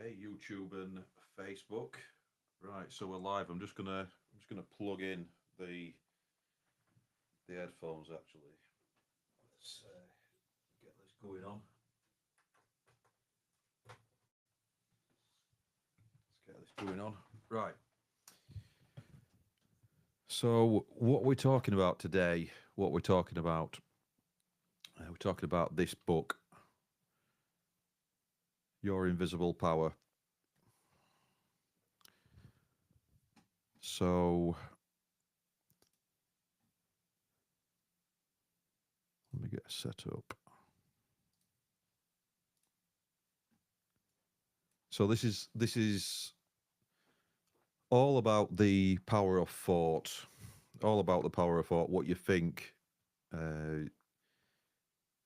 Hey, YouTube and Facebook. Right, so we're live. I'm just gonna plug in the the headphones actually. Let's get this going on. Let's get this going on. Right. So what we're talking about today, we're talking about this book, Your Invisible Power. So let me get set up. So this is all about the power of thought, all about the power of thought. What you think uh,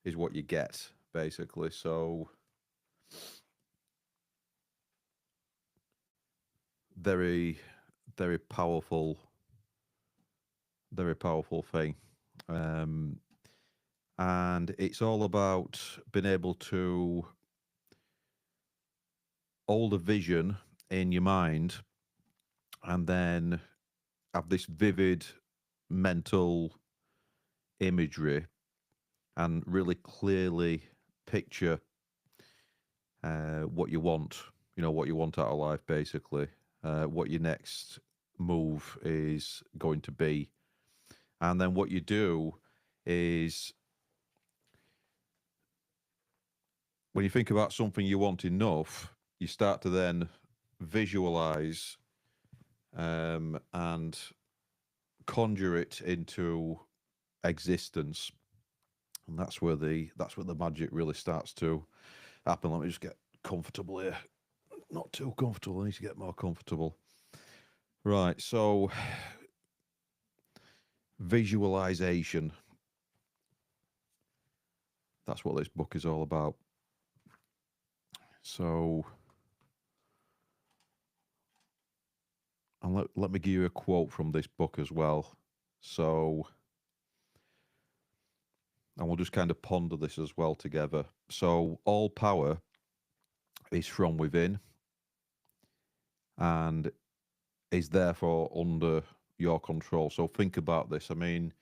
is what you get, basically. So very, very powerful, very powerful thing. Um, and it's all about being able to hold a vision in your mind and then have this vivid mental imagery and really clearly picture what you want, what you want out of life, basically, what your next move is going to be. And then what you do is when you think about something you want enough, you start to then visualize and conjure it into existence. And that's where the magic really starts to happen. Let me just get comfortable here. Not too comfortable. I need to get more comfortable. Right. So visualization. That's what this book is all about. So, and let me give you a quote from this book as well. So, and we'll just kind of ponder this as well together. So, all power is from within and is therefore under your control. So, think about this. I mean,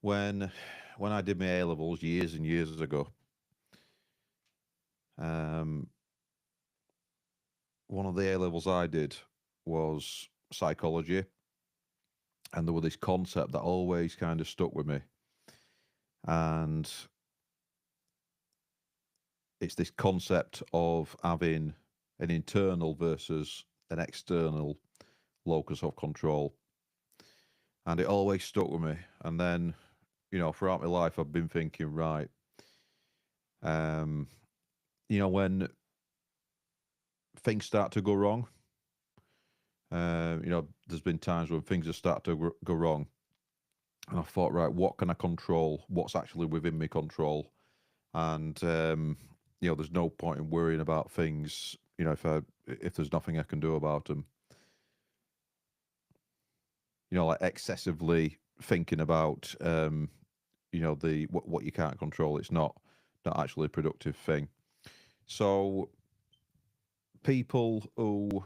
when when I did my A levels years and years ago, um, one of the A levels I did was psychology, and there was this concept that always kind of stuck with me, and it's this concept of having an internal versus an external locus of control, and it always stuck with me. And then, throughout my life, I've been thinking, right, um, when things start to go wrong, there's been times when things have started to go wrong, and I thought, right, what can I control? What's actually within me control? And there's no point in worrying about things. If there's nothing I can do about them. Like excessively thinking about the what you can't control. It's not actually a productive thing. So people who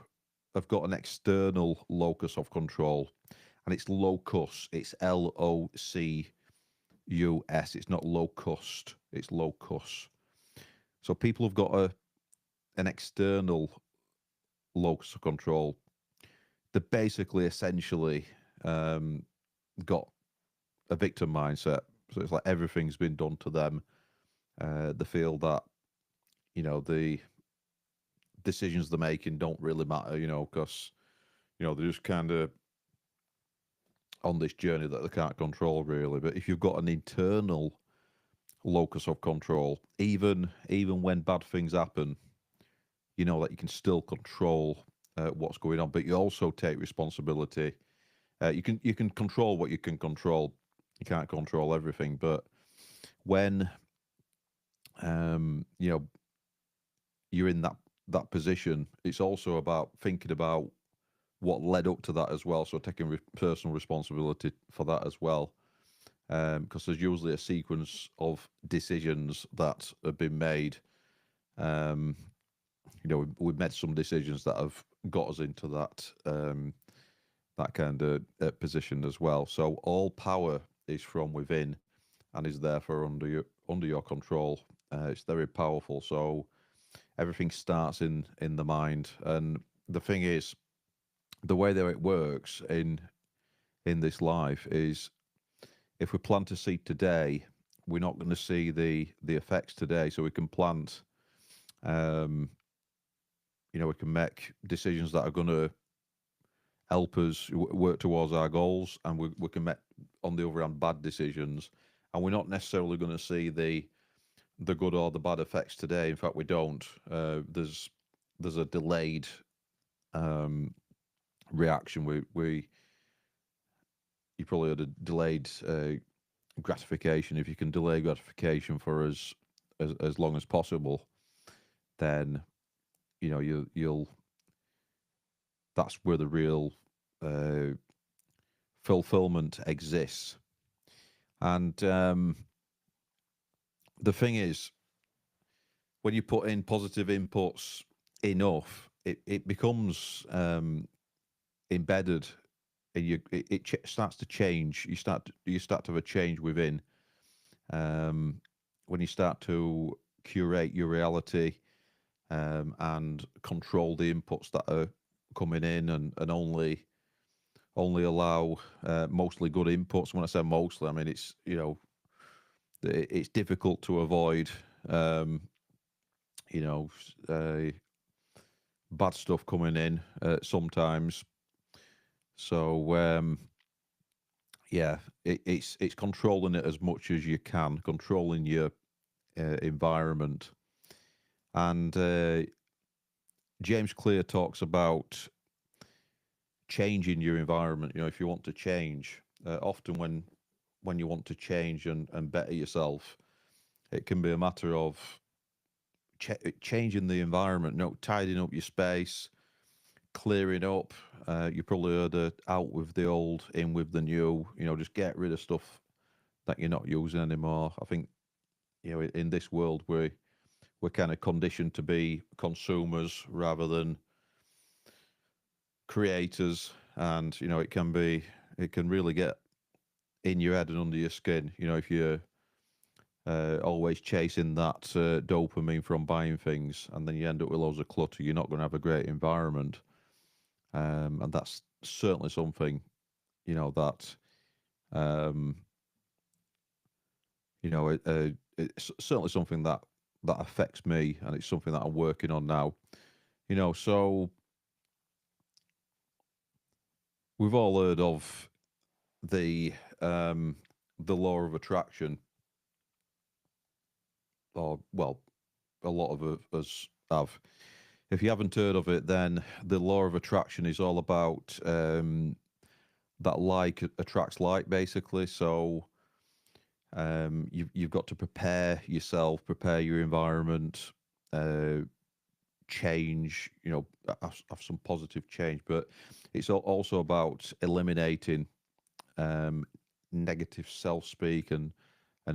have got an external locus of control, and it's locus. It's LOCUS. It's not locust. It's locus. So people have got an external locus of control. They basically, essentially, um, got a victim mindset. So it's like everything's been done to them. They feel that the decisions they're making don't really matter. Because they're just kind of on this journey that they can't control really. But if you've got an internal locus of control, even when bad things happen, you know that you can still control what's going on, but you also take responsibility. You can control what you can control. You can't control everything, but when you know you're in that position, it's also about thinking about what led up to that as well. So taking personal responsibility for that as well, because there's usually a sequence of decisions that have been made, um, we've made some decisions that have got us into that kind of position as well. So all power is from within, and is therefore under your control. It's very powerful. So everything starts in the mind, and the thing is, the way that it works in this life is, if we plant a seed today, we're not going to see the effects today. So we can plant, um, we can make decisions that are going to help us work towards our goals, and we can make, on the other hand, bad decisions, and we're not necessarily going to see the good or the bad effects today. In fact, we don't. There's a delayed um, reaction. You probably had a delayed gratification. If you can delay gratification for as long as possible, then you'll that's where the real uh, fulfillment exists. And the thing is, when you put in positive inputs enough, it becomes embedded in you. It starts to change. You start to have a change within. When you start to curate your reality, and control the inputs that are coming in, and only allow mostly good inputs. When I say mostly, I mean it's difficult to avoid um, you know uh, bad stuff coming in sometimes. So yeah, it's controlling it as much as you can, controlling your environment. And James Clear talks about changing your environment. If you want to change, often when you want to change and better yourself, it can be a matter of changing the environment. Tidying up your space, clearing up. You probably heard out with the old, in with the new. Just get rid of stuff that you're not using anymore. I think in this world we're kind of conditioned to be consumers rather than creators, and it can really get in your head and under your skin. If you're always chasing that dopamine from buying things, and then you end up with loads of clutter, you're not going to have a great environment. And that's certainly something that um, it's certainly something that affects me, and it's something that I'm working on now. So we've all heard of the the law of attraction, or well, a lot of us have. If you haven't heard of it, then the law of attraction is all about that like attracts like, basically. So you've got to prepare yourself, prepare your environment, uh, change. Have some positive change, but it's also about eliminating negative self speak and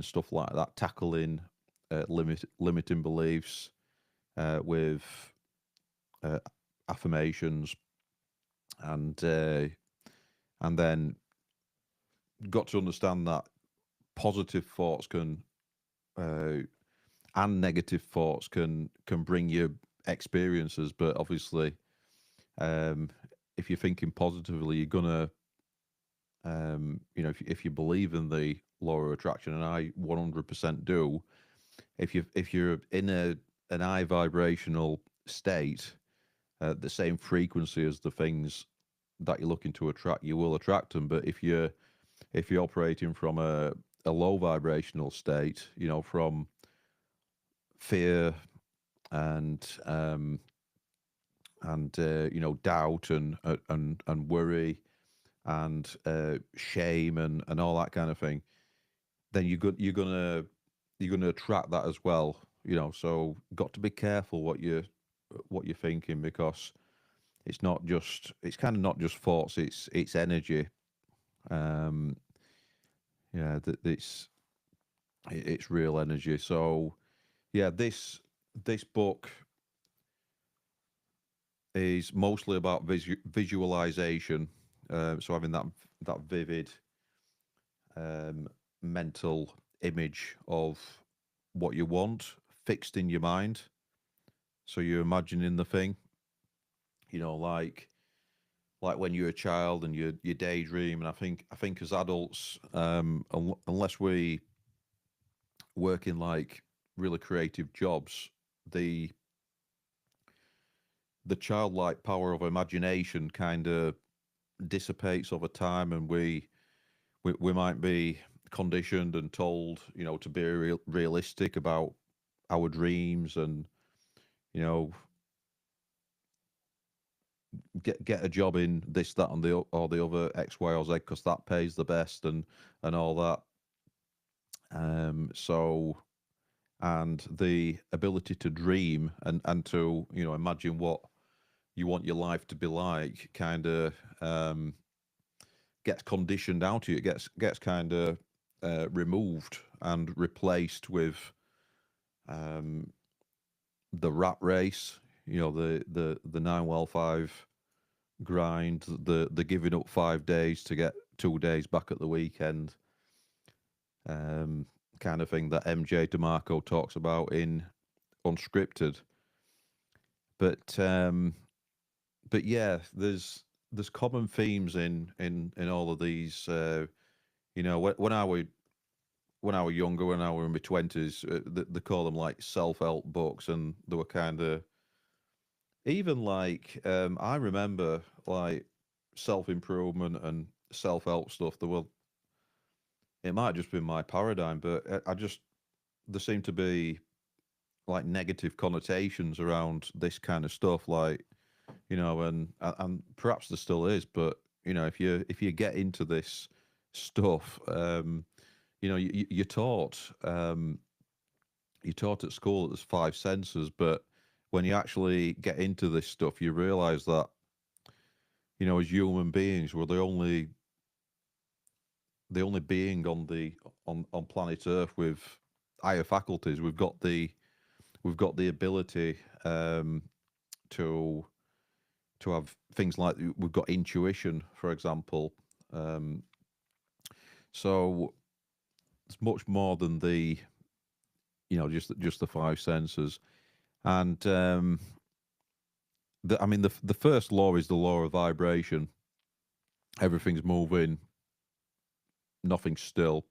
stuff like that, tackling limiting beliefs with uh, affirmations, and then got to understand that positive thoughts can uh, and negative thoughts can bring you experiences, but obviously, um, if you're thinking positively, you're gonna if you believe in the law of attraction, and I 100% do. If you're in an high vibrational state, the same frequency as the things that you're looking to attract, you will attract them. But if you're operating from a low vibrational state, from fear and doubt and worry and shame and all that kind of thing, then you're gonna attract that as well. So got to be careful what you're thinking, because it's kind of not just thoughts, it's energy. um yeah, it's real energy. So yeah, this book is mostly about visualization. So having that vivid um, mental image of what you want fixed in your mind. So you're imagining the thing, you know, like when you're a child and you daydream. And I think as adults, unless we work in like really creative jobs, the the childlike power of imagination kind of dissipates over time, and we might be conditioned and told, you know, to be realistic about our dreams, and you know, get a job in this, that, and the other X, Y, or Z because that pays the best, and all that. So and the ability to dream and to, you know, imagine what you want your life to be like kind of um, gets conditioned out of you. It gets kind of removed and replaced with um, the rat race. You know, the 9 well 5 grind, the giving up 5 days to get 2 days back at the weekend, um, kind of thing that MJ DeMarco talks about in Unscripted. But yeah, there's common themes in all of these. You know, when I were younger, when I were in my 20s, they call them like self help books, and they were kind of even like I remember like self improvement and self help stuff. There were, it might have just been my paradigm, but I just, there seemed to be like negative connotations around this kind of stuff, like, you know, and perhaps there still is, but you know, if you get into this stuff, you know, you're taught, you're taught at school that there's five senses, but when you actually get into this stuff, you realize that, you know, as human beings, we're the only being on on planet Earth with higher faculties. We've got the ability to have things like, we've got intuition, for example. Um, so it's much more than the, you know, just the five senses. And I mean, the first law is the law of vibration. Everything's moving, nothing's still.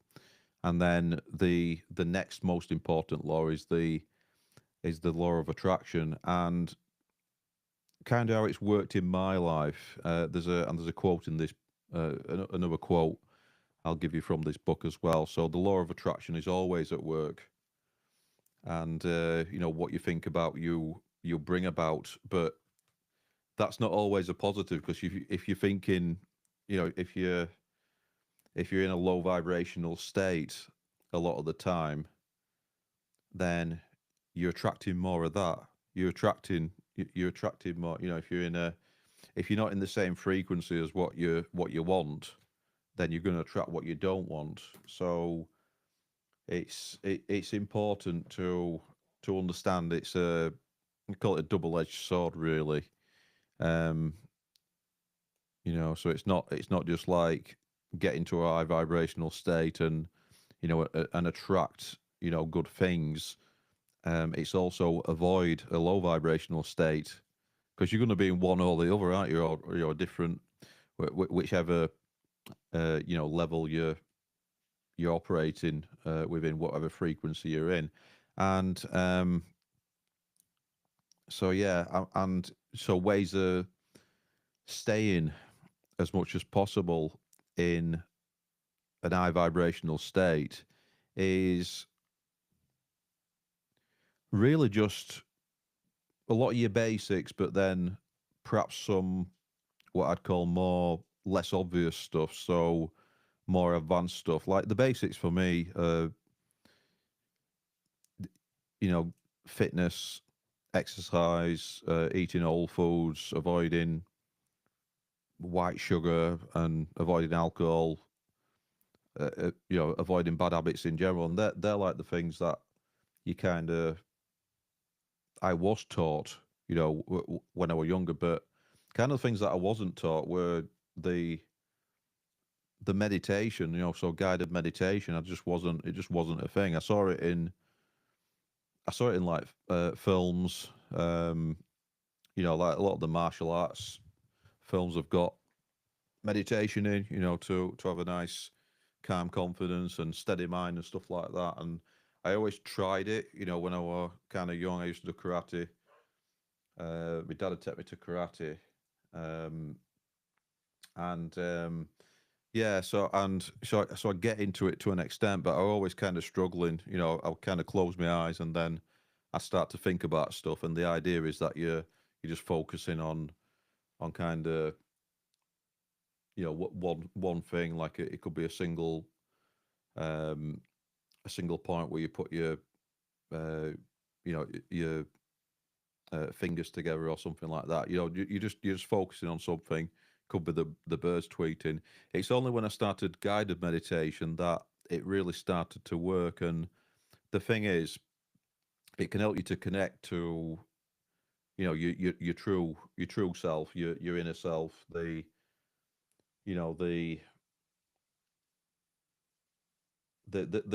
And then the next most important law is the law of attraction. And kind of how it's worked in my life. There's a quote in this, another quote I'll give you from this book as well. So the law of attraction is always at work, and you know, what you think about, you bring about. But that's not always a positive, because if you're thinking, you know, if you're in a low vibrational state a lot of the time, then you're attracting more of that. You're attracting more. You know, if you're not in the same frequency as what you want, then you're going to attract what you don't want. So it's important to understand, it's a, we call it a double-edged sword, really. Um, you know, so it's not just like get into a high vibrational state and, you know, and attract, you know, good things. It's also avoid a low vibrational state, because you're going to be in one or the other, aren't you? Or you're different, whichever you know, level you're operating within, whatever frequency you're in. And so yeah, and so ways of staying as much as possible in an high vibrational state is really just a lot of your basics, but then perhaps some, what I'd call more less obvious stuff. So more advanced stuff. Like the basics for me, you know, fitness, exercise, eating whole foods, avoiding white sugar, and avoiding alcohol, you know, avoiding bad habits in general. And they're like the things that you kind of, I was taught. when I was younger. But kind of things that I wasn't taught were the the meditation, so guided meditation. It just wasn't a thing. I saw it in like films. Like a lot of the martial arts films have got meditation in, to have a nice calm confidence and steady mind and stuff like that. And I always tried it, when I was kind of young. I used to do karate. My dad had taken me to karate. Um, and Yeah, so I get into it to an extent, but I'm always kind of struggling. I'll kind of close my eyes and then I start to think about stuff. And the idea is that you're just focusing on kind of one thing. Like it could be um, a single point where you put uh, your fingers together or something like that. You're just focusing on something. Could be the birds tweeting. It's only when I started guided meditation that it really started to work. And the thing is, it can help you to connect to your true self, your inner self, the you know the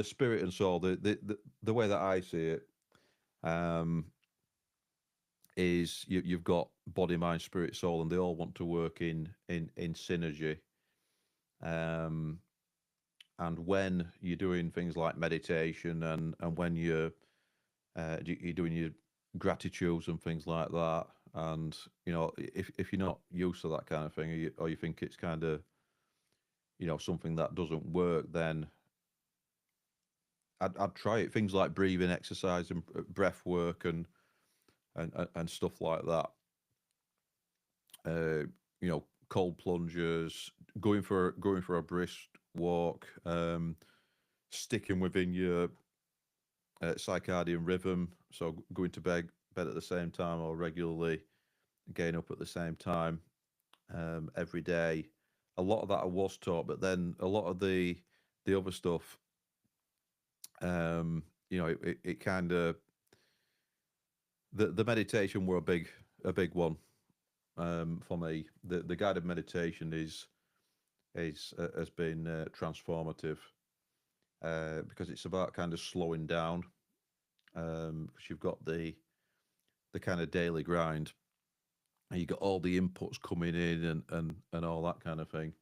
spirit and soul. The way that I see it, um, is you've got body, mind, spirit, soul, and they all want to work in synergy. Um, and when you're doing things like meditation and when you're doing your gratitudes and things like that, and if you're not used to that kind of thing, or you think it's kind of something that doesn't work, then I'd try it. Things like breathing exercise and breath work and stuff like that. uh, Cold plungers, going for a brisk walk, sticking within your circadian rhythm, so going to bed at the same time or regularly, getting up at the same time every day. A lot of that I was taught, but then a lot of the other stuff, it kind of the meditation were a big one for me. The guided meditation is has been transformative because it's about kind of slowing down because you've got the kind of daily grind and you got all the inputs coming in and all that kind of thing.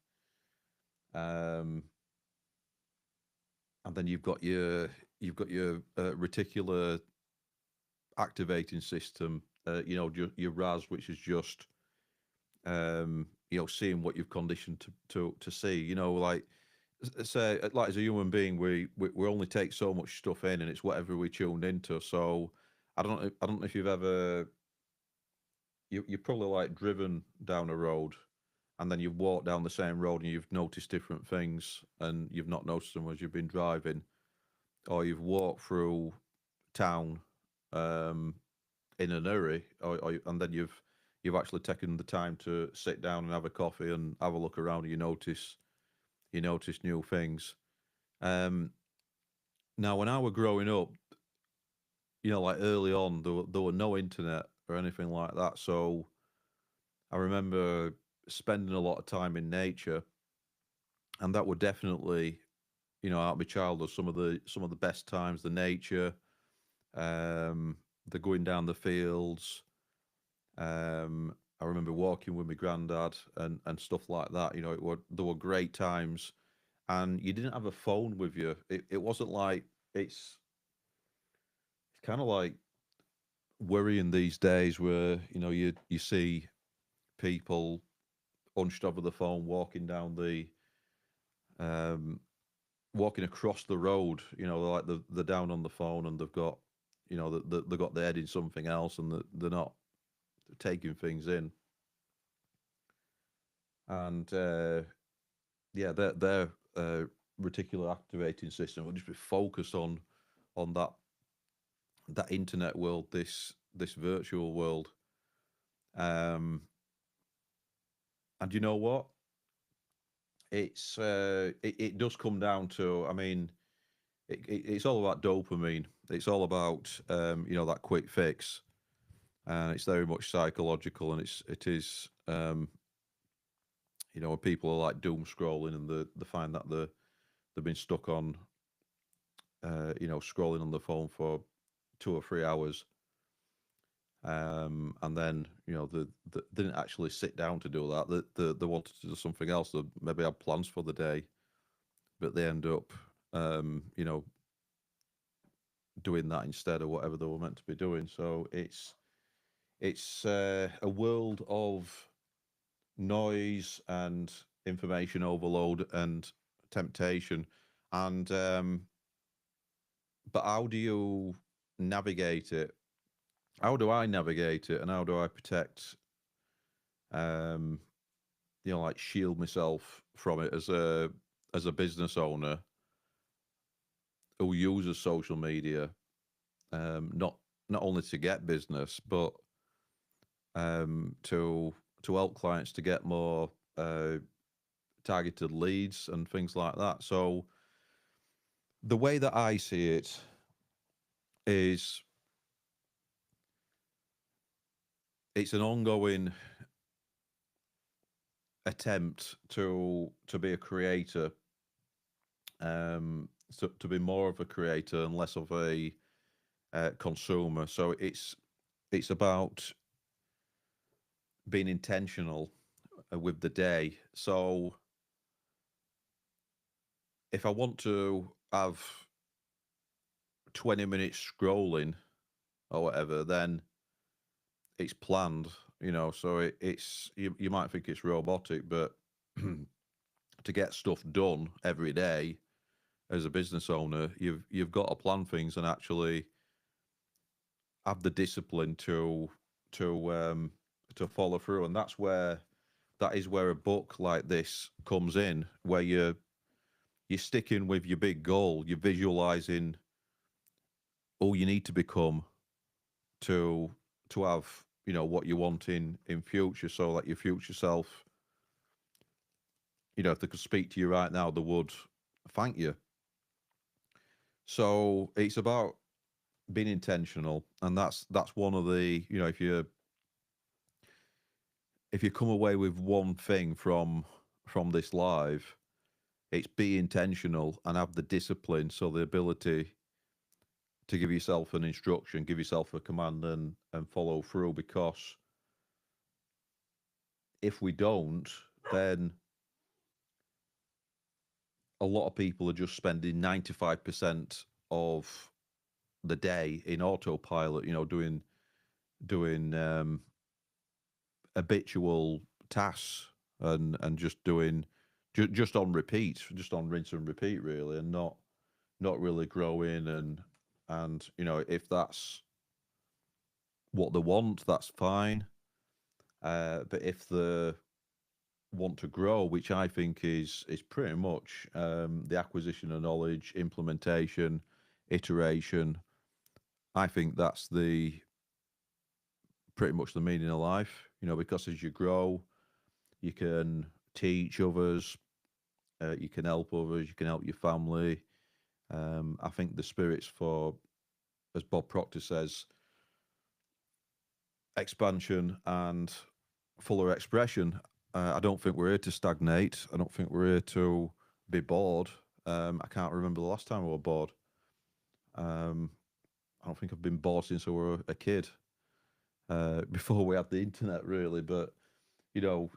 Um, and then you've got your reticular activating system. Your RAS, which is just seeing what you've conditioned to see. Like say, like as a human being, we only take so much stuff in, and it's whatever we tuned into. So I don't know if you've ever you've probably like driven down a road and then you've walked down the same road and you've noticed different things and you've not noticed them as you've been driving, or you've walked through town um, in an hurry, and then you've actually taken the time to sit down and have a coffee and have a look around and you notice new things. Um, Now, when I was growing up, like early on, there were no internet or anything like that, so I remember spending a lot of time in nature, and that were definitely, out of my childhood, some of the best times. The nature, um, the going down the fields. I remember walking with my granddad and stuff like that. There were great times, and you didn't have a phone with you. It wasn't like it's kind of like worrying these days where you see people hunched over the phone um walking across the road. Like they're down on the phone and they've got they've got their head in something else and they're not taking things in. And yeah, their reticular activating system will just be focused on that internet world, this virtual world. um and you know what, it does come down to, I mean, it's all about dopamine. It's all about that quick fix. and it's very much psychological, and it is when people are like doom scrolling and they find that they've been stuck on scrolling on the phone for 2 or 3 hours, and then they didn't actually sit down to do that. They wanted to do something else. They maybe had plans for the day, but they end up you know doing that instead of whatever they were meant to be doing. So it's a world of noise and information overload and temptation, and but how do you navigate it? How do I navigate it, and how do I protect, um, like shield myself from it as a business owner who uses social media, not only to get business, but to help clients to get more targeted leads and things like that. So the way that I see it is it's an ongoing attempt to be a creator, to be more of a creator and less of a consumer. So it's about being intentional with the day. So if I want to have 20 minutes scrolling or whatever, then it's planned, so it's you might think it's robotic, but to get stuff done every day as a business owner, you've got to plan things and actually have the discipline to to follow through. And that is where a book like this comes in, where you're sticking with your big goal, you're visualizing all you need to become to have what you want in future, so that your future self, if they could speak to you right now, they would thank you. So it's about being intentional, and that's one of the, if you come away with one thing from this live, it's be intentional and have the discipline, so the ability to give yourself an instruction, give yourself a command, and follow through. Because if we don't, then a lot of people are just spending 95% of the day in autopilot, doing habitual tasks, and just doing just on repeat, just on rinse and repeat, really, and not really growing. And if that's what they want, that's fine. But if they want to grow, which I think is pretty much the acquisition of knowledge, implementation, iteration, I think that's the pretty much the meaning of life. Because as you grow, you can teach others, you can help others, you can help your family. I think the spirits for, as Bob Proctor says, expansion and fuller expression. I don't think we're here to stagnate. I don't think we're here to be bored. I can't remember the last time I was bored. I don't think I've been bored since I was a kid, before we had the internet, really. But you know,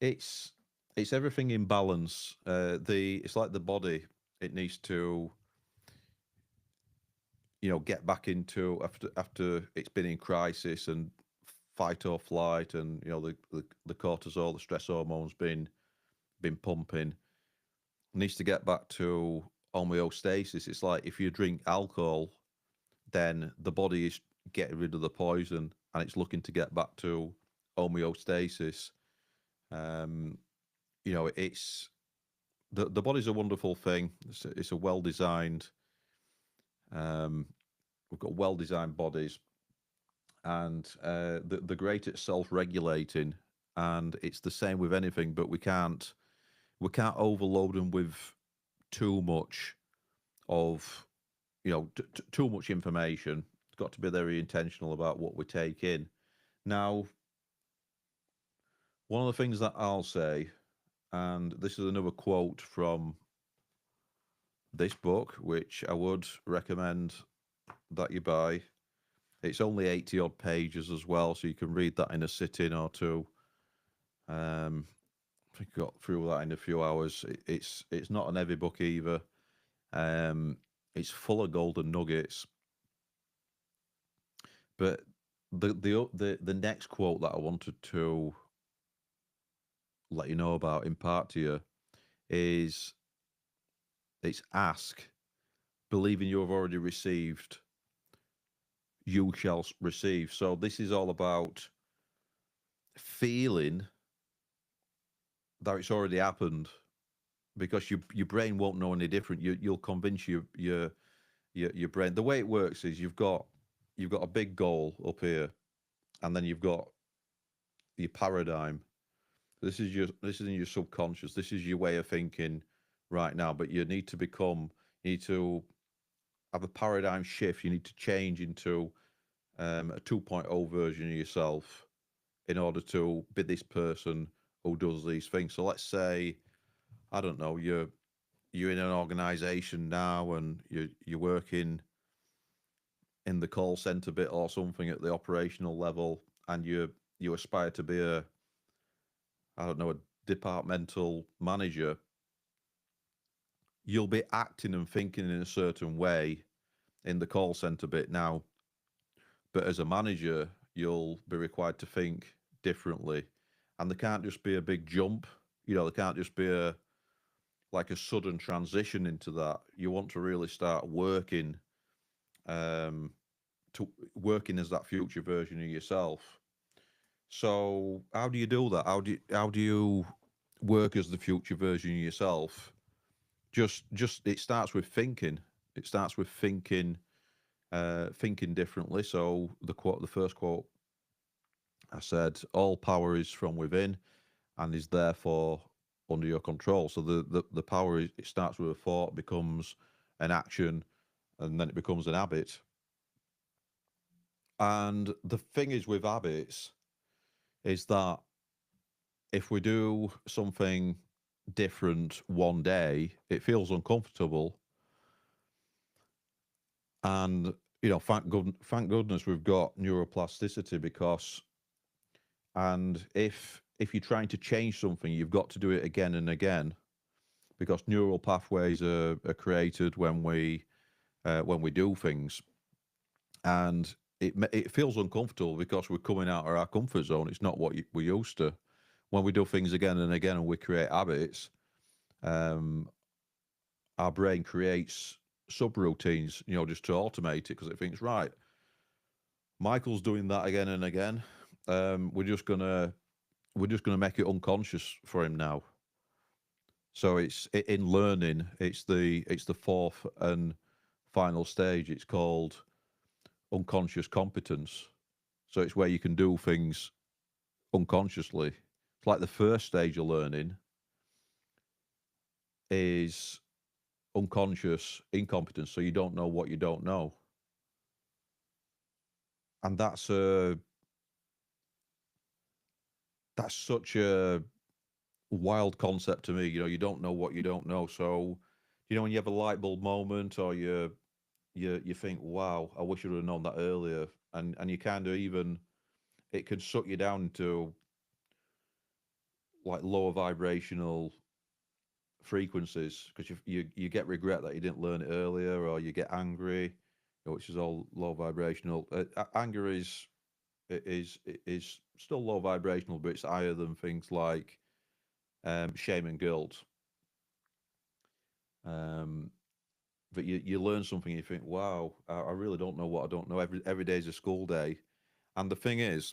it's everything in balance. It's like the body; it needs to get back into, after it's been in crisis and fight or flight, and the cortisol, the stress hormones been pumping, needs to get back to homeostasis. It's like if you drink alcohol, then the body is getting rid of the poison and it's looking to get back to homeostasis. um it's the body's a wonderful thing. It's a well designed, um we've got well designed bodies, and the great at self regulating. And it's the same with anything, but we can't overload them with too much of too much information, got to be very intentional about what we take in. Now, one of the things that I'll say, and this is another quote from this book, which I would recommend that you buy. It's only 80 odd pages as well, so you can read that in a sitting or two. I think I got through that in a few hours. It's not an heavy book either. Um, it's full of golden nuggets. But the next quote that I wanted to let you know about, impart to you, is it's ask, believing you have already received, you shall receive. So this is all about feeling that it's already happened, because your brain won't know any different. You'll convince your brain. The way it works is you've got a big goal up here, and then you've got your paradigm. This is in your subconscious. This is your way of thinking right now. But you need to have a paradigm shift. You need to change into a 2.0 version of yourself in order to be this person who does these things. So let's say, I don't know, you're in an organization now, and you're working in the call center bit or something at the operational level, and you aspire to be a, I don't know, a departmental manager. You'll be acting and thinking in a certain way in the call center bit now, but as a manager, you'll be required to think differently, and there can't just be a big jump. There can't just be a sudden transition into that. You want to really start um, working as that future version of yourself. So how do you do that? How do you work as the future version of yourself? Just it starts with thinking. It starts with thinking differently. So the first quote I said, all power is from within and is therefore under your control. So the power it starts with a thought, becomes an action, and then it becomes an habit. And the thing is with habits is that if we do something different one day, it feels uncomfortable. And thank goodness we've got neuroplasticity, because, and if you're trying to change something, you've got to do it again and again, because neural pathways are created when we do things, and it feels uncomfortable because we're coming out of our comfort zone. It's not what we're used to. When we do things again and again and we create habits, um, our brain creates subroutines, just to automate it, because it thinks, right, Michael's doing that again and again. We're just gonna make it unconscious for him now. So it's in learning. It's the fourth and final stage. It's called unconscious competence. So it's where you can do things unconsciously. It's like the first stage of learning is unconscious incompetence. So you don't know what you don't know, and that's such a wild concept to me. You don't know what you don't know. So when you have a light bulb moment, or you think, wow, I wish I would have known that earlier, and you kind of even, it could suck you down into like lower vibrational frequencies, because you get regret that you didn't learn it earlier, or you get angry, which is all low vibrational. Anger is still low vibrational, but it's higher than things like shame and guilt. Um, but you learn something, you think, wow, I really don't know what I don't know. Every day is a school day, and the thing is,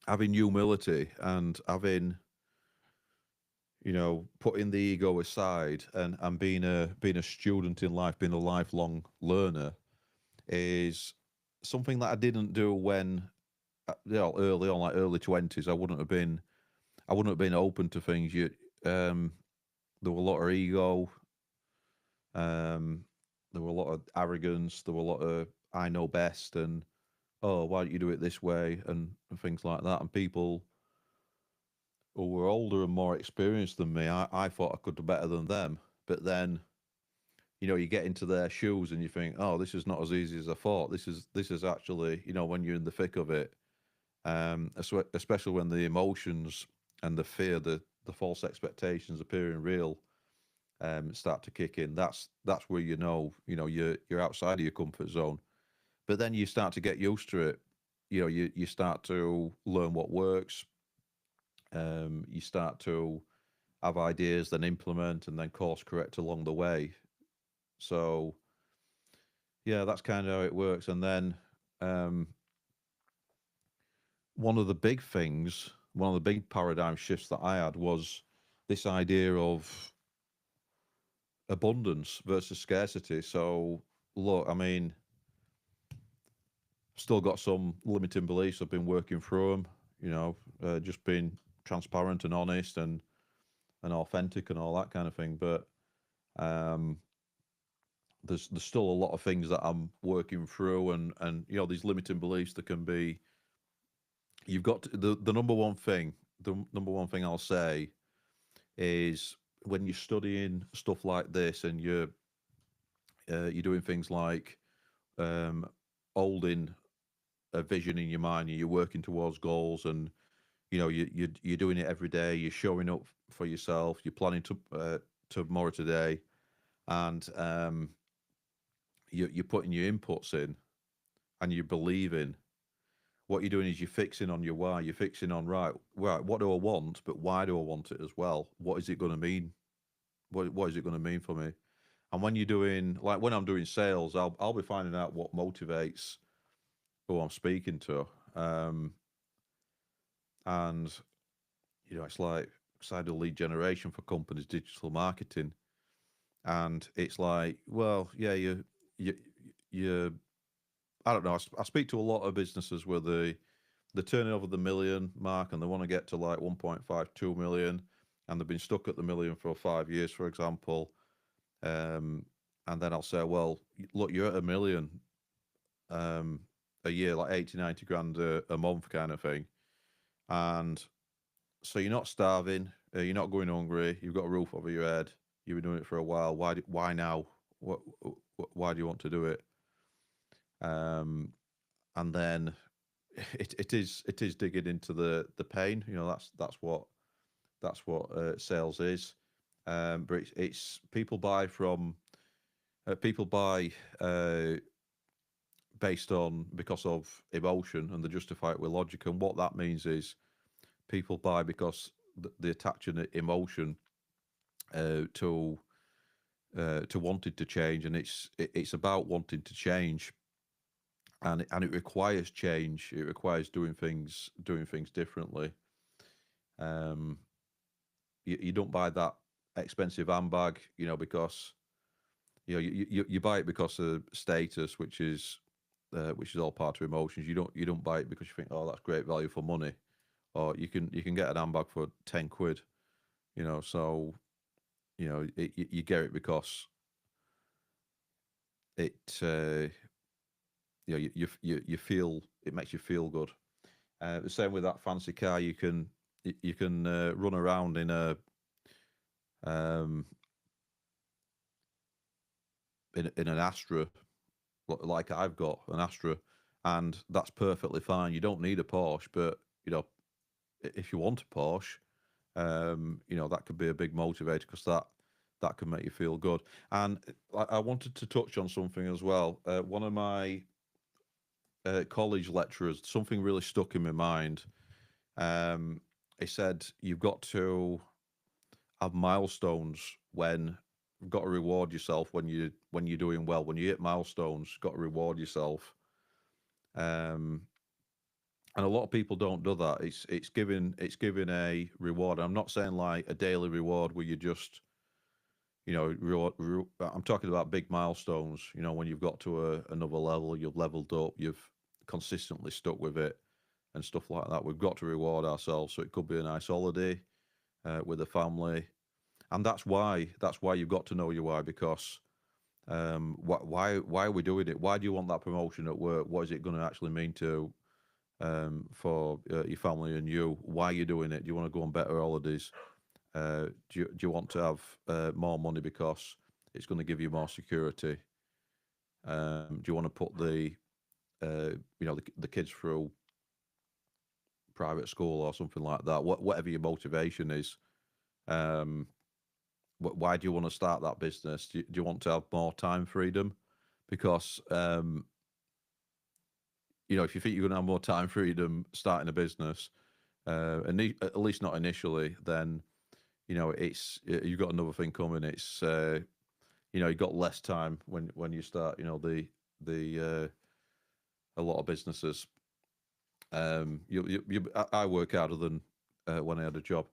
having humility and having, putting the ego aside, and being a student in life, being a lifelong learner, is something that I didn't do when, early on, like early 20s. I wouldn't have been open to things. There were a lot of ego. Um, there were a lot of arrogance. There were a lot of I know best, and oh, why don't you do it this way, and things like that. And people who were older and more experienced than me, I thought I could do better than them. But then, you get into their shoes and you think, oh, this is not as easy as I thought. This is actually, when you're in the thick of it, especially when the emotions and the fear, the false expectations appearing real, start to kick in. That's where you're outside of your comfort zone. But then you start to get used to it. You start to learn what works. You start to have ideas, then implement, and then course correct along the way. So yeah, that's kind of how it works. And then um, one of the big paradigm shifts that I had was this idea of abundance versus scarcity. So look, I mean, still got some limiting beliefs. I've been working through them. Just being transparent and honest and authentic and all that kind of thing. But um, there's still a lot of things that I'm working through, and these limiting beliefs that can be. You've got the number one thing. The number one thing I'll say is when you're studying stuff like this and you're doing things like um, holding a vision in your mind and you're working towards goals, and you're doing it every day. You're showing up for yourself. You're planning to tomorrow today, and you're putting your inputs in, and you're believing. What you're doing is you're fixing on your why. You're fixing on right. What do I want? But why do I want it as well? What is it going to mean? What is it going to mean for me? And when you're doing, like when I'm doing sales, I'll be finding out what motivates who I'm speaking to. And it's like, 'cause I do lead generation for companies, digital marketing, and it's like, well, yeah, you you I don't know. I speak to a lot of businesses where they're turning over the million mark and they want to get to like 1.5, 2 million, and they've been stuck at the million for 5 years, for example. Um, and then I'll say, well, look, you're at a million um, a year, like 80, 90 grand a month kind of thing. And so you're not starving, you're not going hungry, you've got a roof over your head, you've been doing it for a while. Why now? What, why do you want to do it? Um, and then it is digging into the pain. That's what sales is. But it's people buy based on because of emotion, and they justify it with logic. And what that means is people buy because they attach an emotion to wanting to change, and it's about wanting to change, and it requires change. It requires doing things differently. Um, you don't buy that expensive handbag, because you buy it because of status, which is all part of emotions. You don't buy it because you think, oh, that's great value for money, or you can get an handbag for 10 quid. So you get it because it you feel it makes you feel good. The same with that fancy car. You can run around um, in an Astra, like I've got an Astra, and that's perfectly fine. You don't need a Porsche, but if you want a Porsche, that could be a big motivator because that can make you feel good. And I wanted to touch on something as well. One of my college lecturers, something really stuck in my mind. He said you've got to have milestones when you've got to reward yourself when you're doing well. When you hit milestones, you've got to reward yourself. Um, and a lot of people don't do that. It's giving a reward. I'm not saying like a daily reward where you just I'm talking about big milestones. When you've got to another level, you've leveled up, you've consistently stuck with it, and stuff like that. We've got to reward ourselves. So it could be a nice holiday with a family, and that's why you've got to know your why, because Why are we doing it? Why do you want that promotion at work? What is it going to actually mean to for your family and you? Why are you doing it? Do you want to go on better holidays? Do you want to have more money because it's going to give you more security? Do you want to put the kids through private school or something like that? Whatever your motivation is, um, why do you want to start that business? Do you want to have more time freedom? Because if you think you're going to have more time freedom starting a business, and at least not initially, then it's you've got another thing coming. It's you've got less time when you start. The a lot of businesses. I work harder than when I had a job.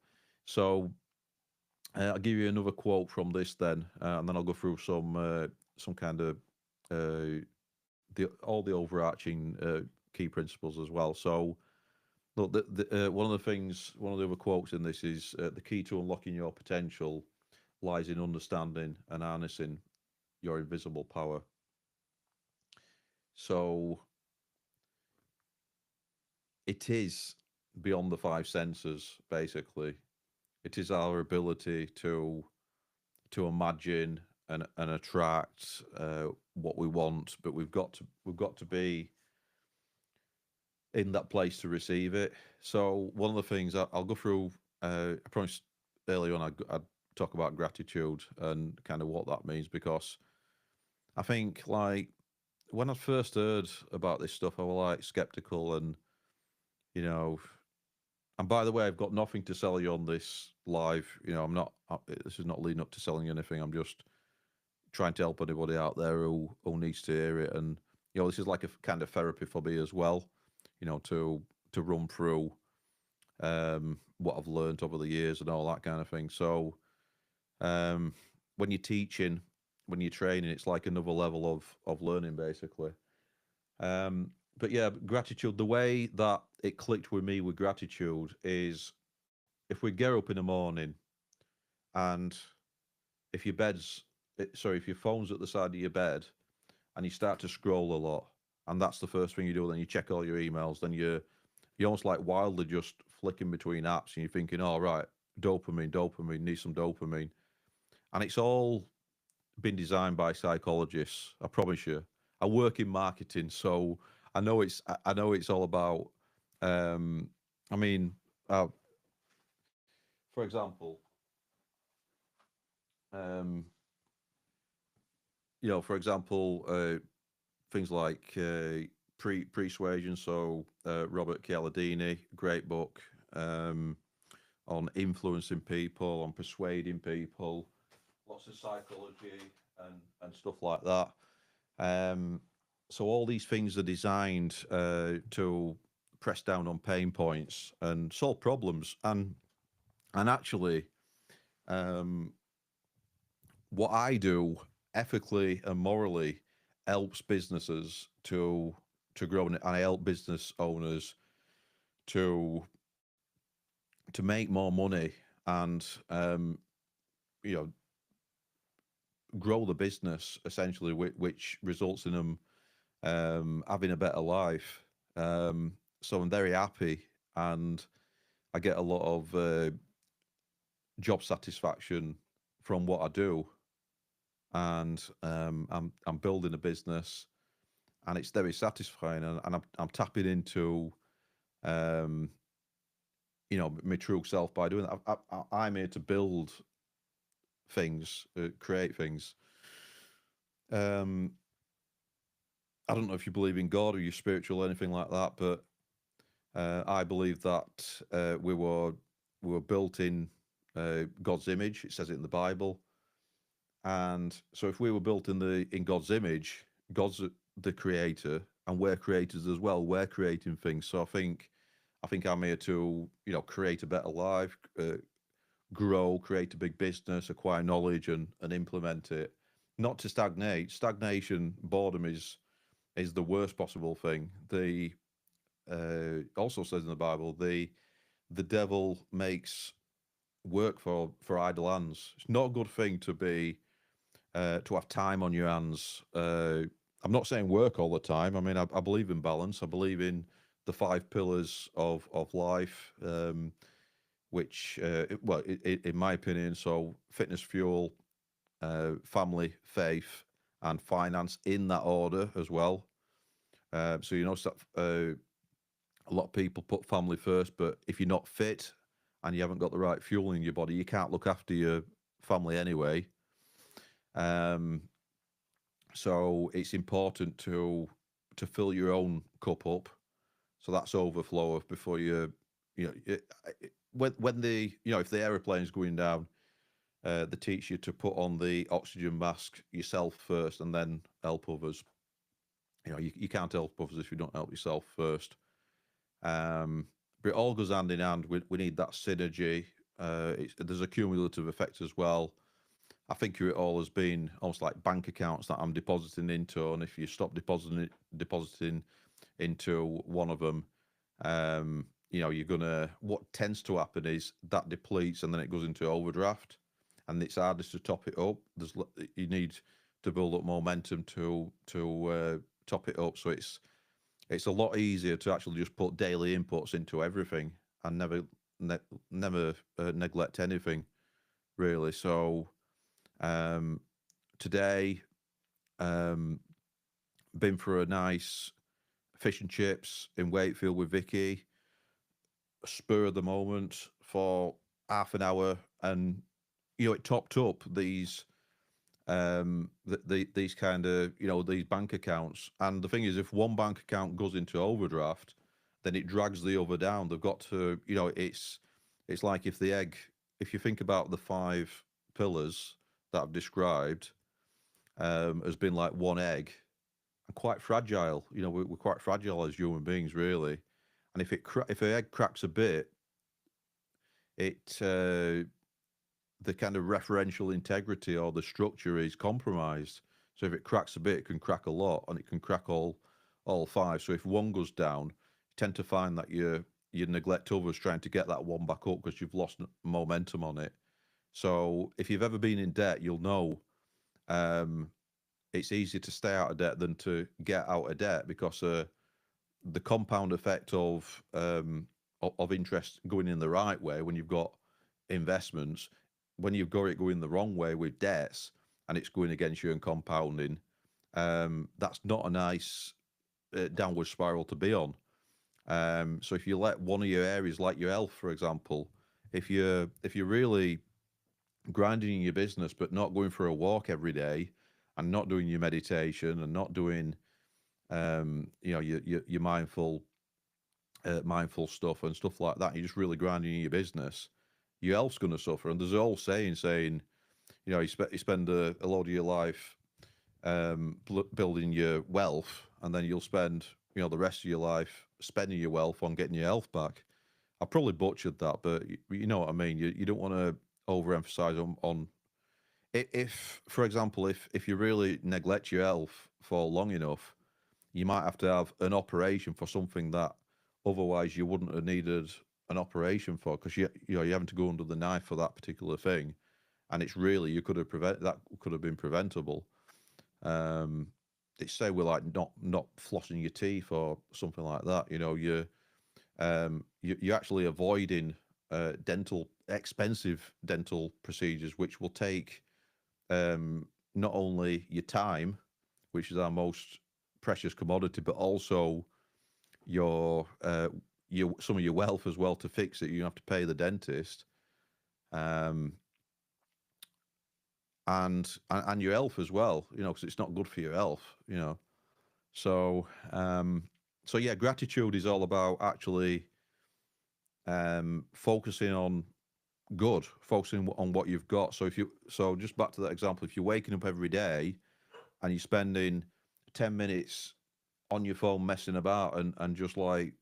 So I'll give you another quote from this then, and then I'll go through some kind of all the overarching key principles as well. So look, one of the other quotes in this is the key to unlocking your potential lies in understanding and harnessing your invisible power. So it is beyond the five senses, basically. It is our ability to imagine and attract what we want, but we've got to be in that place to receive it. So one of the things I'll go through, I promised earlier on I'd talk about gratitude and kind of what that means, because I think like when I first heard about this stuff, I was like skeptical and you know, and by the way, I've got nothing to sell you on this live. I'm not. This is not leading up to selling anything. I'm just trying to help anybody out there who needs to hear it. And this is like a kind of therapy for me as well. To run through what I've learned over the years and all that kind of thing. So um, when you're teaching, when you're training, it's like another level of learning, basically. But yeah, gratitude. The way that it clicked with me with gratitude is if we get up in the morning and if your bed's if your phone's at the side of your bed and you start to scroll a lot, and that's the first thing you do, then you check all your emails, then you're almost like wildly just flicking between apps and you're thinking, all right, dopamine, need some dopamine. And it's all been designed by psychologists, I promise you. I work in marketing, so I know it's all about um I mean uh, for example, um things like persuasion. So Robert Cialdini, great book um, on influencing people, on persuading people, lots of psychology and stuff like that. Um, so all these things are designed to press down on pain points and solve problems. And actually, um, what I do ethically and morally helps businesses to grow, and I help business owners to to make more money and you know grow the business essentially, which results in them having a better life. So I'm very happy, and I get a lot of job satisfaction from what I do, and I'm building a business, and it's very satisfying, and I'm tapping into um, my true self by doing that. I'm here to build things, create things. Um, I don't know if you believe in God or you're spiritual or anything like that, but I believe that we were built in God's image. It says it in the Bible, and so if we were built in God's image, God's the creator, and we're creators as well. We're creating things. So I think I'm here to create a better life, grow, create a big business, acquire knowledge, and implement it. Not to stagnate. Stagnation, boredom is the worst possible thing. The also says in the Bible, the devil makes work for idle hands. It's not a good thing to be to have time on your hands. I'm not saying work all the time. I mean, I believe in balance. I believe in the five pillars of life, which, well, in my opinion, so fitness, fuel, family, faith, and finance in that order as well. So you know, a lot of people put family first, but if you're not fit and you haven't got the right fuel in your body, you can't look after your family anyway. Um, so it's important to fill your own cup up, so that's overflow before you know when the if the aeroplane's going down, they teach you to put on the oxygen mask yourself first and then help others. You can't help others if you don't help yourself first. But it all goes hand in hand. We need that synergy. There's a cumulative effect as well. I think it all has been almost like bank accounts that I'm depositing into, and if you stop depositing into one of them, you're gonna. What tends to happen is that depletes, and then it goes into overdraft, and it's hardest to top it up. You need to build up momentum to top it up. So it's a lot easier to actually just put daily inputs into everything and never neglect anything really. So today, um, been for a nice fish and chips in Wakefield with Vicky, spur of the moment for half an hour, and it topped up these kind of these bank accounts. And the thing is, if one bank account goes into overdraft, then it drags the other down. They've got to, it's like if you think about the five pillars that I've described, has been like one egg, and quite fragile. We're quite fragile as human beings, really. And if an egg cracks a bit, the kind of referential integrity or the structure is compromised. So if it cracks a bit, it can crack a lot, and it can crack all five. So if one goes down, you tend to find that you neglect others trying to get that one back up because you've lost momentum on it. So if you've ever been in debt, you'll know it's easier to stay out of debt than to get out of debt, because the compound effect of interest going in the right way when you've got investments, when you've got it going the wrong way with debts and it's going against you and compounding, that's not a nice downward spiral to be on. So if you let one of your areas, like your health, for example, if you're really grinding in your business but not going for a walk every day and not doing your meditation and not doing your mindful stuff and stuff like that, you're just really grinding in your business, your health's going to suffer. And there's an old saying, you spend a lot of your life building your wealth, and then you'll spend the rest of your life spending your wealth on getting your health back. I probably butchered that, but you know what I mean. You don't want to overemphasize on if, for example, if you really neglect your health for long enough, you might have to have an operation for something that otherwise you wouldn't have needed an operation for, because you're having to go under the knife for that particular thing, and it's really, you could have that could have been preventable. It's say we're like not flossing your teeth or something like that. You're actually avoiding expensive dental procedures, which will take not only your time, which is our most precious commodity, but also your some of your wealth as well to fix it. You have to pay the dentist, and your health as well. Because it's not good for your health. So yeah, gratitude is all about actually focusing on focusing on what you've got. So just back to that example, if you're waking up every day and you're spending 10 minutes on your phone messing about and just like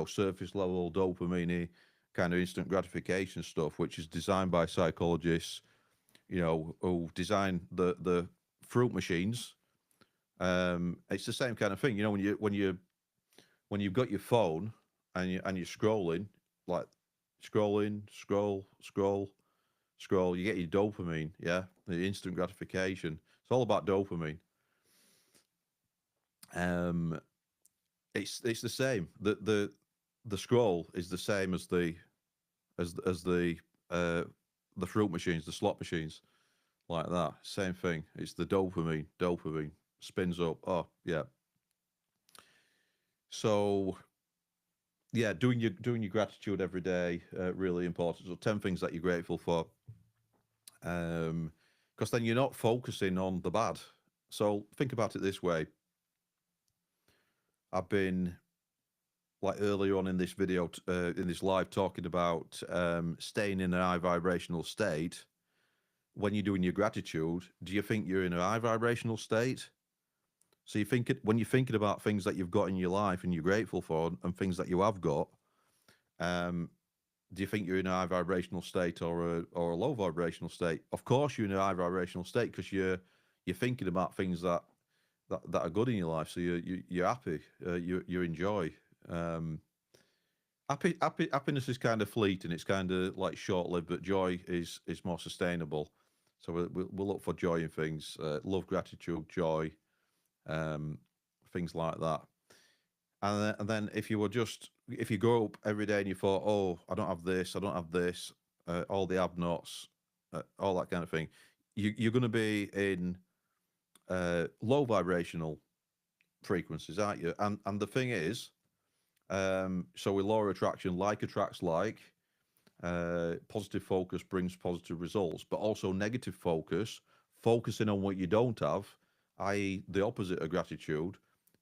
surface level dopamine kind of instant gratification stuff, which is designed by psychologists who design the fruit machines, it's the same kind of thing. When you've got your phone and you're scrolling, like scroll, you get your dopamine, yeah, the instant gratification. It's all about dopamine. Um, it's the same. The scroll is the same as as the fruit machines, the slot machines, like that. Same thing. It's the dopamine. Dopamine spins up. Oh yeah. So yeah, doing your gratitude every day, really important. So 10 things that you're grateful for. Because then you're not focusing on the bad. So think about it this way. I've been like earlier on in this video, in this live, talking about staying in an high vibrational state. When you're doing your gratitude, do you think you're in a high vibrational state? So you think when you're thinking about things that you've got in your life and you're grateful for, and things that you have got, um, do you think you're in a high vibrational state or a low vibrational state? Of course, you're in a high vibrational state because you're thinking about things that are good in your life. So you're happy, you enjoy. Um, happiness is kind of fleeting. It's kind of like short lived, but joy is more sustainable. So we'll look for joy in things, love, gratitude, joy, um, things like that. And then if you go up every day and you thought, oh, I don't have this, all the have nots, all that kind of thing, you're going to be in low vibrational frequencies, aren't you? And the thing is, so with law of attraction, like attracts like. Positive focus brings positive results, but also negative focus, focusing on what you don't have, i.e., the opposite of gratitude,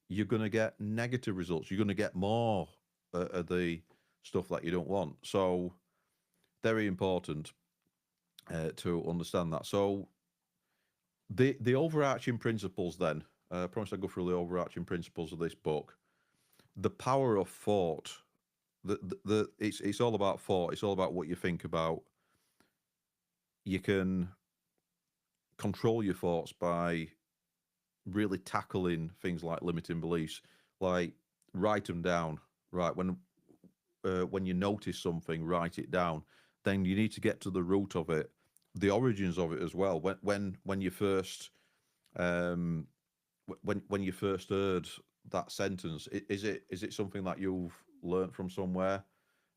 you're going to get negative results. You're going to get more of the stuff that you don't want. So, very important to understand that. So, the overarching principles then, I promise I'll go through the overarching principles of this book. The power of thought. It's all about thought. It's all about what you think about. You can control your thoughts by really tackling things like limiting beliefs, like write them down. Right, when you notice something, write it down. Then you need to get to the root of it, the origins of it as well. When you first um, when you first heard that sentence, is it something that you've learnt from somewhere?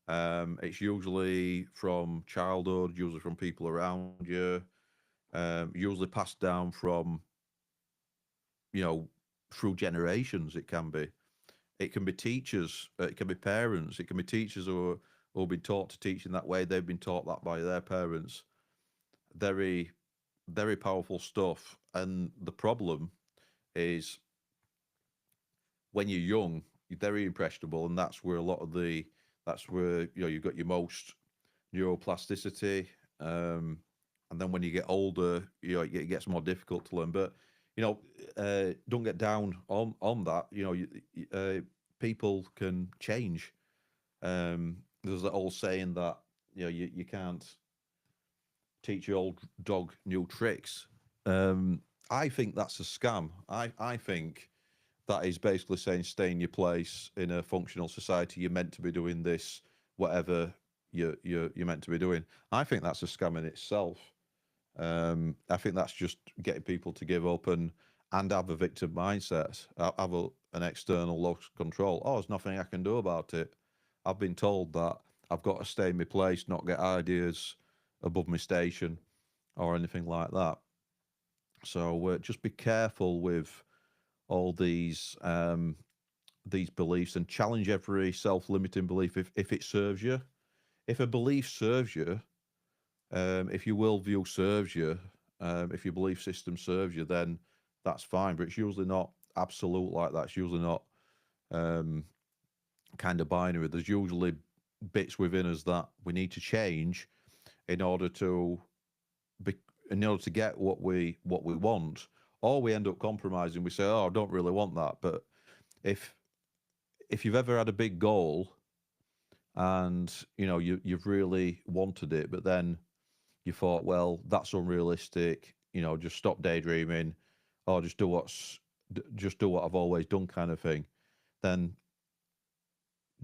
It's usually from childhood, usually from people around you, usually passed down from, you know, through generations. It can be teachers, it can be parents, it can be teachers who have been taught to teach in that way. They've been taught that by their parents. Very, very powerful stuff. And the problem is when you're young, you're very impressionable, and that's where you've got your most neuroplasticity. Um, and then when you get older, it gets more difficult to learn. But don't get down on that. People can change. There's that old saying that you can't teach your old dog new tricks. I think that's a scam. I think that is basically saying stay in your place in a functional society. You're meant to be doing this, whatever you're meant to be doing. I think that's a scam in itself. I think that's just getting people to give up and have a victim mindset, have an external loss control. Oh, there's nothing I can do about it. I've been told that I've got to stay in my place, not get ideas above my station or anything like that. So just be careful with all these beliefs and challenge every self-limiting belief if it serves you. If a belief serves you, if your worldview serves you, if your belief system serves you, then that's fine. But it's usually not absolute like that. It's usually not um, kind of binary. There's usually bits within us that we need to change in order to be, in order to get what we want. Or we end up compromising. We say, "Oh, I don't really want that." But if you've ever had a big goal and you've really wanted it, but then you thought, well, that's unrealistic, just stop daydreaming, or just do what I've always done, kind of thing, then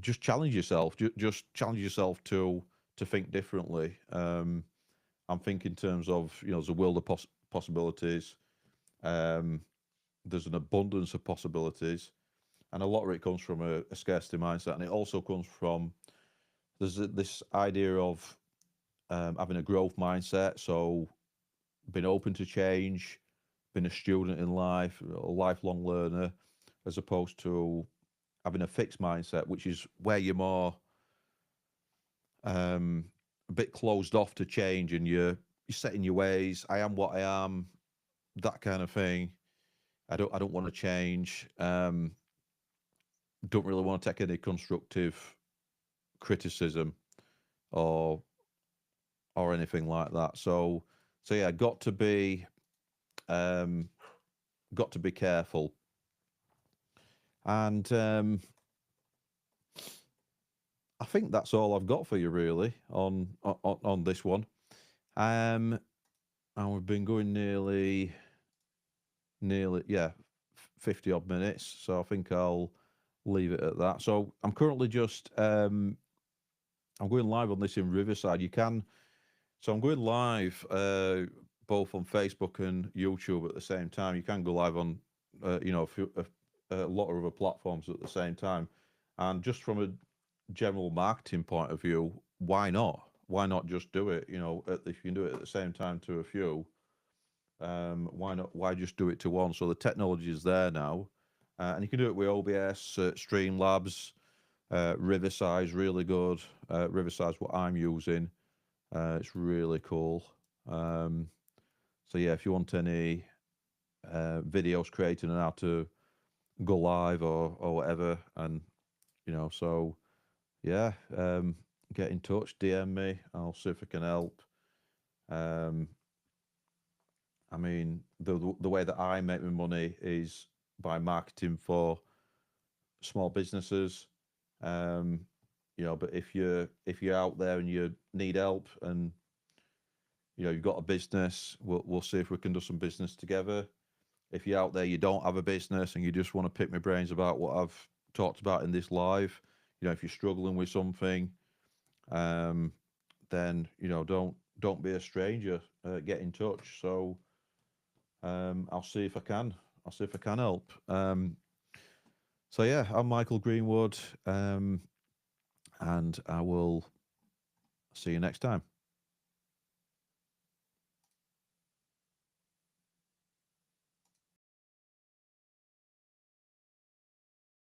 just challenge yourself. Just challenge yourself to think differently. I'm thinking in terms of there's a world of possibilities. Um, there's an abundance of possibilities, and a lot of it comes from a scarcity mindset, and it also comes from this idea of having a growth mindset. So being open to change, being a student in life, a lifelong learner, as opposed to having a fixed mindset, which is where you're more a bit closed off to change, and you're set in your ways. I am what I am, that kind of thing. I don't want to change. Don't really want to take any constructive criticism or anything like that. So yeah, um, got to be careful. And I think that's all I've got for you really on this one. And we've been going nearly, yeah, 50 odd minutes. So I think I'll leave it at that. So I'm currently just I'm going live on this in Riverside. So I'm going live both on Facebook and YouTube at the same time. You can go live on a lot of other platforms at the same time. And just from a general marketing point of view, why not? Why not just do it? If you can do it at the same time to a few, why not? Why just do it to one? So the technology is there now, and you can do it with OBS, Streamlabs, Riverside's really good. Riverside's what I'm using. It's really cool. Um, so yeah, if you want any videos created and how to go live or whatever, and so yeah, get in touch, DM me. I'll see if I can help. Um, I mean, the way that I make my money is by marketing for small businesses. Um, but if you're out there and you need help, and you've got a business, we'll see if we can do some business together. If you're out there, you don't have a business and you just want to pick my brains about what I've talked about in this live, if you're struggling with something, um, then don't be a stranger. Get in touch. So I'll see if I can. I'll see if I can help. So yeah, I'm Michael Greenwood, and I will see you next time.